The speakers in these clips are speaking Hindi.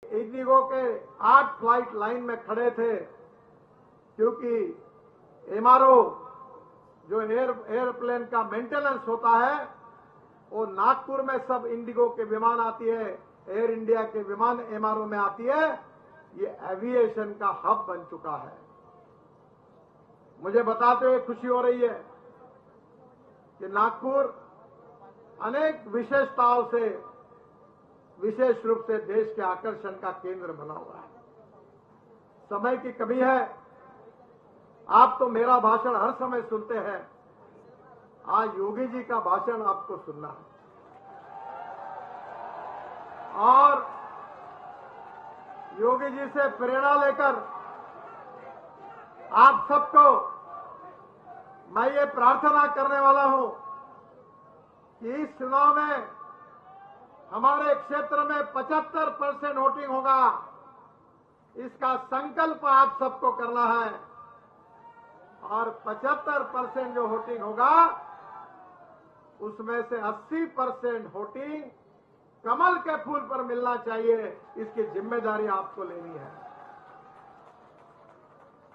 इंडिगो के 8 फ्लाइट लाइन में खड़े थे, क्योंकि एमआरओ जो एयरप्लेन का मेंटेनेंस होता है वो नागपुर में सब इंडिगो के विमान आती है, एयर इंडिया के विमान एमआरओ में आती है। ये एविएशन का हब बन चुका है। मुझे बताते हुए खुशी हो रही है कि नागपुर अनेक विशेषताओं से विशेष रूप से देश के आकर्षण का केंद्र बना हुआ है। समय की कमी है, आप तो मेरा भाषण हर समय सुनते हैं, आज योगी जी का भाषण आपको सुनना है। और योगी जी से प्रेरणा लेकर आप सबको मैं ये प्रार्थना करने वाला हूं कि इस चुनाव में हमारे क्षेत्र में 75% वोटिंग होगा। इसका संकल्प आप सबको करना है और 75% जो वोटिंग होगा उसमें से 80% वोटिंग कमल के फूल पर मिलना चाहिए। इसकी जिम्मेदारी आपको लेनी है।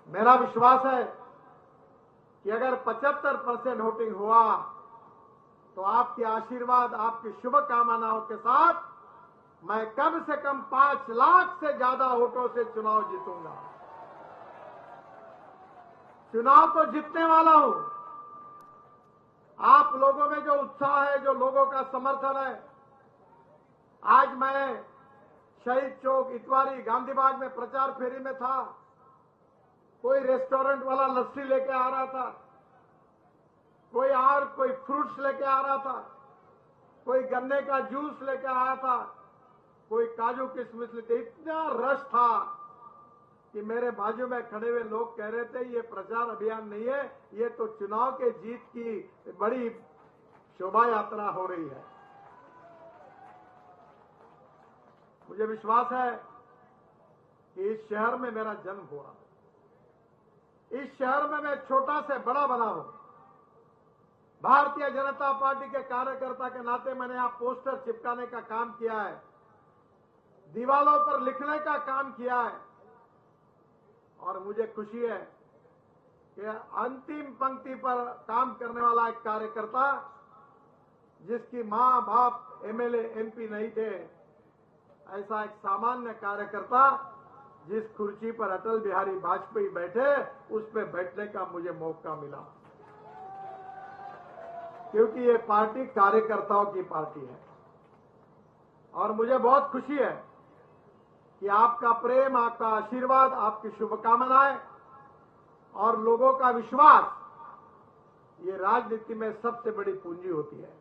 मेरा विश्वास है कि अगर 75% वोटिंग हुआ तो आपके आशीर्वाद, आपकी शुभकामनाओं के साथ मैं कम से कम 5 लाख से ज्यादा वोटों से चुनाव जीतूंगा। चुनाव तो जीतने वाला हूं। आप लोगों में जो उत्साह है, जो लोगों का समर्थन है, आज मैं शहीद चौक, इतवारी, गांधी बाग में प्रचार फेरी में था। कोई रेस्टोरेंट वाला लस्सी लेके आ रहा था, कोई फ्रूट्स लेके आ रहा था, कोई गन्ने का जूस लेके आया था, कोई काजू किशमिश लेके। इतना रश था कि मेरे बाजू में खड़े हुए लोग कह रहे थे ये प्रचार अभियान नहीं है, ये तो चुनाव के जीत की बड़ी शोभा यात्रा हो रही है। मुझे विश्वास है कि इस शहर में मेरा जन्म हुआ, इस शहर में मैं छोटा से बड़ा बना हूं। भारतीय जनता पार्टी के कार्यकर्ता के नाते मैंने यहां पोस्टर चिपकाने का काम किया है, दीवारों पर लिखने का काम किया है। और मुझे खुशी है कि अंतिम पंक्ति पर काम करने वाला एक कार्यकर्ता, जिसकी मां बाप एमएलए एमपी नहीं थे, ऐसा एक सामान्य कार्यकर्ता जिस कुर्सी पर अटल बिहारी वाजपेयी बैठे, उस पर बैठने का मुझे मौका मिला, क्योंकि ये पार्टी कार्यकर्ताओं की पार्टी है। और मुझे बहुत खुशी है कि आपका प्रेम, आपका आशीर्वाद, आपकी शुभकामनाएं और लोगों का विश्वास, ये राजनीति में सबसे बड़ी पूंजी होती है।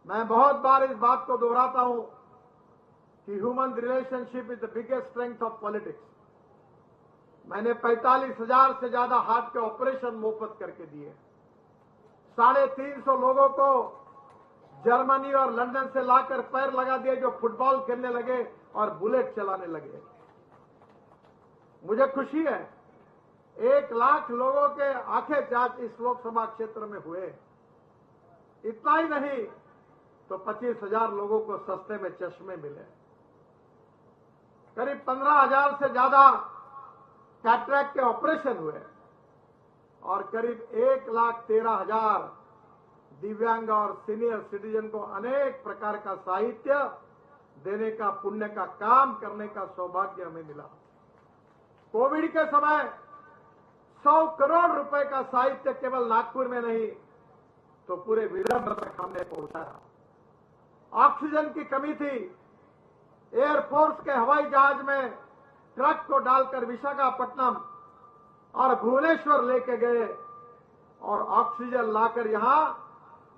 मैं बहुत बार इस बात को दोहराता हूं कि human relationship is the biggest strength of politics. मैंने 45,000 से ज्यादा हार्ट के ऑपरेशन मुफ्त करके दिए। 350 लोगों को जर्मनी और लंदन से लाकर पैर लगा दिए, जो फुटबॉल खेलने लगे और बुलेट चलाने लगे। मुझे खुशी है 1 लाख लोगों के आंखें जांच इस लोकसभा क्षेत्र में हुए। इतना ही नहीं तो 25,000 लोगों को सस्ते में चश्मे मिले। करीब 15,000 से ज्यादा कैटरैक्ट के ऑपरेशन हुए और करीब 1,13,000 दिव्यांग और सीनियर सिटीजन को अनेक प्रकार का साहित्य देने का, पुण्य का काम करने का सौभाग्य हमें मिला। कोविड के समय 100 करोड़ रुपए का साहित्य केवल नागपुर में नहीं तो पूरे विदर्भ तक हमने पहुंचाया। ऑक्सीजन की कमी थी, एयरफोर्स के हवाई जहाज में ट्रक को डालकर विशाखापट्टनम और भुवनेश्वर लेके गए और ऑक्सीजन लाकर यहां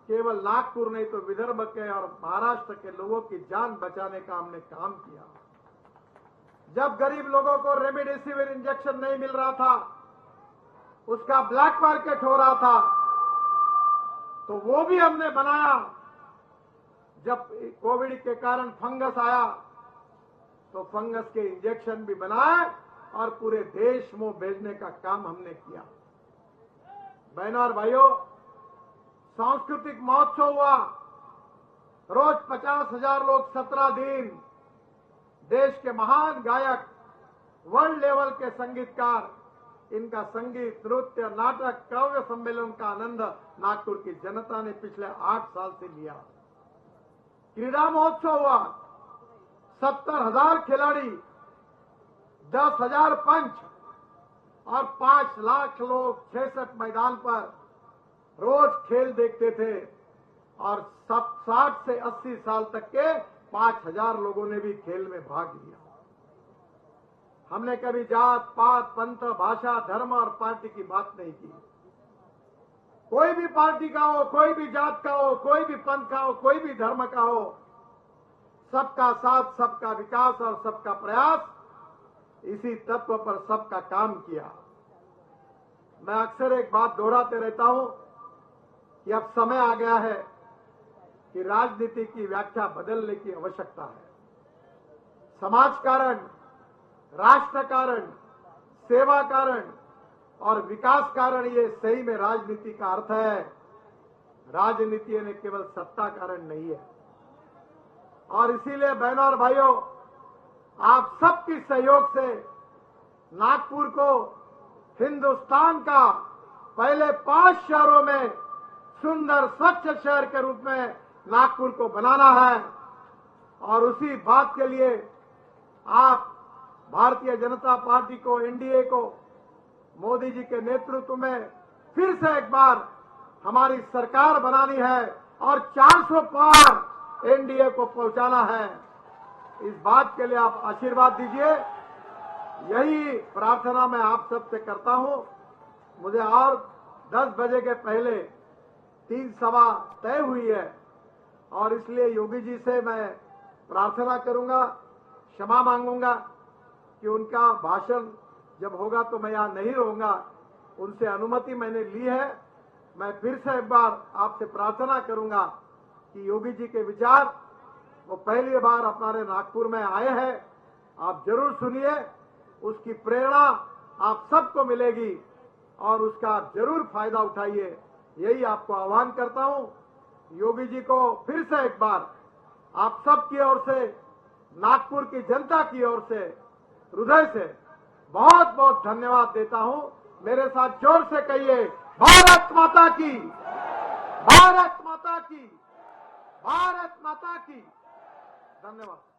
केवल नागपुर नहीं तो विदर्भ के और महाराष्ट्र के लोगों की जान बचाने का हमने काम किया। जब गरीब लोगों को रेमडेसिविर इंजेक्शन नहीं मिल रहा था, उसका ब्लैक मार्केट हो रहा था, तो वो भी हमने बनाया। जब कोविड के कारण फंगस आया तो फंगस के इंजेक्शन भी बनाए और पूरे देश में भेजने का काम हमने किया। बहनों और भाइयों, सांस्कृतिक महोत्सव हुआ। रोज 50,000 लोग 17 दिन देश के महान गायक, वर्ल्ड लेवल के संगीतकार, इनका संगीत, नृत्य, नाटक, काव्य सम्मेलन का आनंद नागपुर की जनता ने पिछले 8 साल से लिया। क्रीड़ा महोत्सव हुआ, 70,000 खिलाड़ी, 10,000 पंच और 5 लाख लोग 66 मैदान पर रोज खेल देखते थे और 60 से 80 साल तक के 5,000 लोगों ने भी खेल में भाग लिया। हमने कभी जात पात, पंथ, भाषा, धर्म और पार्टी की बात नहीं की। कोई भी पार्टी का हो, कोई भी जात का हो, कोई भी पंथ का हो, कोई भी धर्म का हो, सबका साथ, सबका विकास और सबका प्रयास, इसी तत्व पर सबका काम किया। मैं अक्सर एक बात दोहराते रहता हूं कि अब समय आ गया है कि राजनीति की व्याख्या बदलने की आवश्यकता है। समाज कारण, राष्ट्र कारण, सेवा कारण और विकास कारण, ये सही में राजनीति का अर्थ है। राजनीति ने केवल सत्ता कारण नहीं है। और इसीलिए बहनों और भाइयों, आप सबके सहयोग से नागपुर को हिंदुस्तान का पहले 5 शहरों में सुंदर स्वच्छ शहर के रूप में नागपुर को बनाना है। और उसी बात के लिए आप भारतीय जनता पार्टी को, एनडीए को, मोदी जी के नेतृत्व में फिर से एक बार हमारी सरकार बनानी है और 400 पार एनडीए को पहुंचाना है। इस बात के लिए आप आशीर्वाद दीजिए। यही प्रार्थना मैं आप सबसे करता हूं। मुझे और 10 बजे के पहले 3 सभा तय हुई है और इसलिए योगी जी से मैं प्रार्थना करूंगा, क्षमा मांगूंगा कि उनका भाषण जब होगा तो मैं यहां नहीं रहूंगा। उनसे अनुमति मैंने ली है। मैं फिर से एक बार आपसे प्रार्थना करूंगा कि योगी जी के विचार, वो पहली बार हमारे नागपुर में आए हैं, आप जरूर सुनिए। उसकी प्रेरणा आप सबको मिलेगी और उसका आप जरूर फायदा उठाइए। यही आपको आह्वान करता हूं। योगी जी को फिर से एक बार आप सबकी ओर से, नागपुर की जनता की ओर से, हृदय से बहुत बहुत धन्यवाद देता हूं। मेरे साथ जोर से कहिए, भारत माता की, भारत माता की, भारत माता की। धन्यवाद।